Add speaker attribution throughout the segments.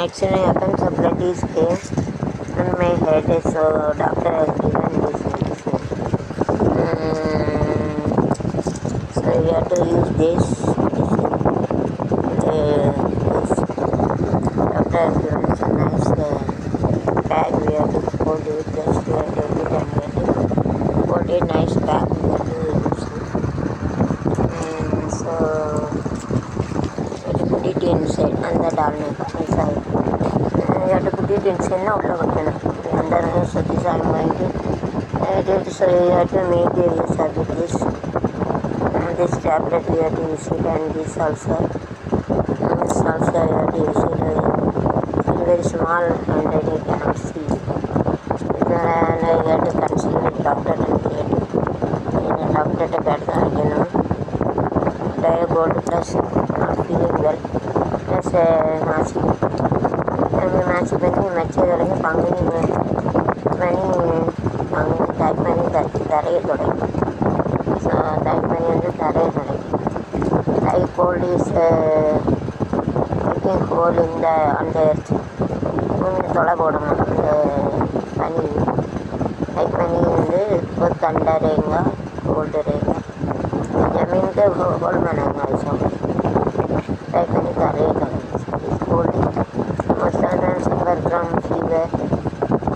Speaker 1: Actually, appendicitis came on my head, so doctor has given this medicine. So you have to use this medicine. Doctor has given us a nice bag. We have to hold it, just we have to take it and we have to hold a nice bag. We have to use it. So you have to put it inside and the डालने का ऐसा है. You have to put it inside ना उल्टा करके ना अंदर है. So this I am going to so you have to make a use of this. This tablet you have to use it, and this also you have to use it. Very small and you cannot see. And you have to consult with doctor and doctor to get diabetes plus not feeling well plus मासी बनी मच्छे करेंगे पांगनी type money तरे थोड़े type money अंदर तरे थोड़े type cold is taking hold in the on the earth थोड़ा போடணும் அந்த பனி टाइप मनी வந்து बहुत ठंडा रहेगा कोल्ड रहेगा जमीन के होल बनाएंगे ऐसा टाइप मनी तरे cold suffer from fever,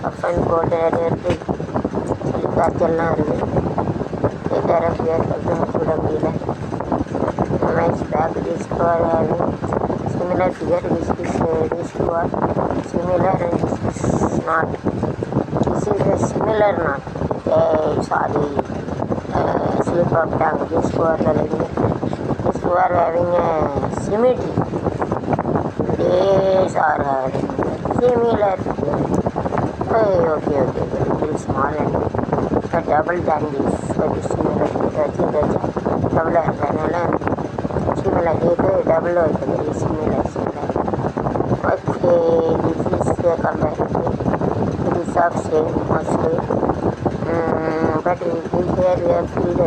Speaker 1: cough and cold, allergy, chilli காய்ச்சல்லாம் இருக்குது. Take care of yourself and சுட முடியல. Nice back this for having similar figure. This for similar and this is not. This is a similar not. Sorry, slip of tongue. This for having a symmetry. These are having similar. Okay. Little small and double than this. So this similar. Double and similar. Double is similar. Okay, this is comparative. It is of same mostly. But here we have feel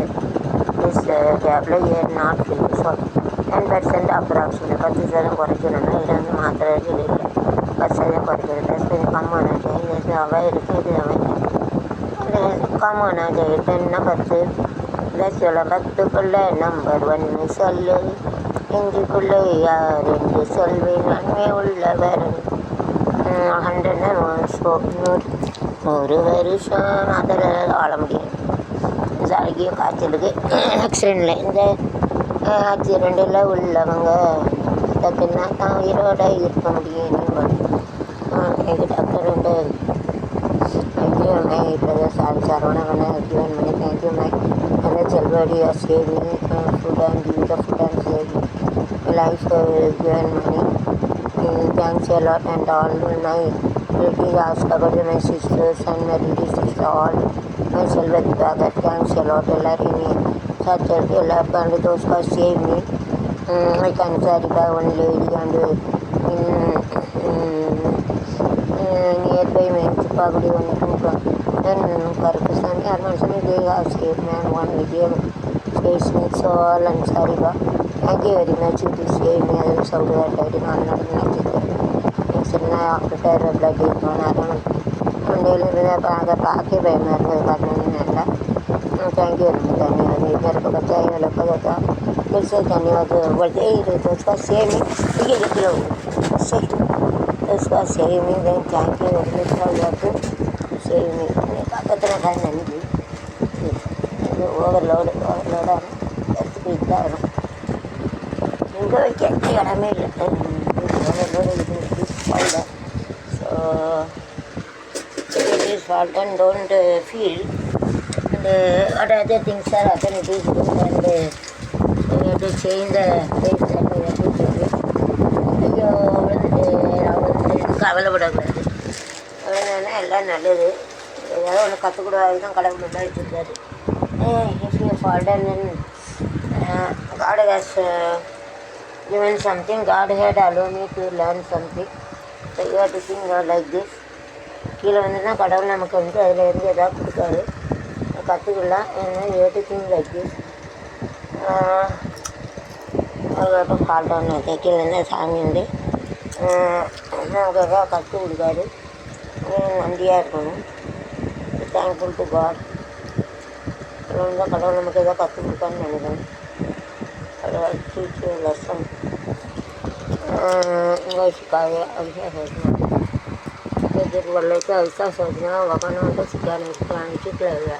Speaker 1: this tablet here not feel. So 10% approximately 10% குறைக்கணும். இது வந்து மாத்திரை இல்லை 10% குறைக்கிறது. Dustbin கம்மான இது அவை இருக்குது இது அவை கம்மான டென்னா 10 ப்ளஸ் 10க்குள்ளே நம்பர் 1 சொல்லு இஞ்சிக்குள்ளே யார் என்று சொல்வி நன்மை உள்ளவர் 100 வருஷம் அதில் வாழ முடியும். சளிக்கு காய்ச்சலுக்கு ஆக்சிடென்டில் இந்த ஆக்சிடெண்டில் உள்ளவங்க தின்னா தான் உயிரோட இருக்க முடியும். எங்கள் டாக்டர் உண்டு. Thank you my brother sorry Saravanan given money. Thank you my brother Chelvadi you saved me food and give the food and saved me life given money. Thanks a lot and all my relatives asked about my sisters and my relatives all my Chelvadi brother. Thanks a lot எல்லாரையும் such எல்லாருக்கும் and those who saved me. I can carry by one lady and nearby my Chipagudi one then Karpusani Armansani they have saved me and one video space me so all and Sariba. Thank you very much to save me. I was out of that in another next after blood is one around and they pack by my thank you धन्यवाद. मेरे को बच्चा ही लगा था फिर से धन्यवाद बोलते ही तो उसका सेम ही ये लिख लो सही उसका सेम ही दें. Thank you very much for your same ही कितना खाना नहीं ओवरलोड इतना इनको क्या करा मेरे overload so it is fault and don't feel. What other things are happening it is good and so you have to change the place that you have to change it. கவலைப்படக்கூடாது. எல்லாம் நல்லது. ஏதாவது ஒன்று கற்றுக்கூடாது தான் கடவுள் நல்லா வச்சுருக்காரு. If you fall down God has given something. God had allowed me to learn something. So you have to think like this. கீழே வந்து தான் கடவுள் நமக்கு வந்து அதில் இருந்து எதாவது கொடுக்காரு கற்றுக்கலாம். everything like this. ஃபால்ட் ஒன்று கீழே சாமி வந்து நமக்கு எதாவது கற்றுக் கொடுக்காரு. நன்றியாக இருக்கணும். Thankful to God. கடவுள் தான் கடவுள் நமக்கு எதாவது கற்றுக் கொடுக்கான்னு நினைக்கிறேன். கடவுள் டீச் லெசன் इंग्लिशकाय ऐसा सोचना तो जब बोले तो ऐसा सोचना वहाँ तो सिखाने सिखाने सीख लेगा.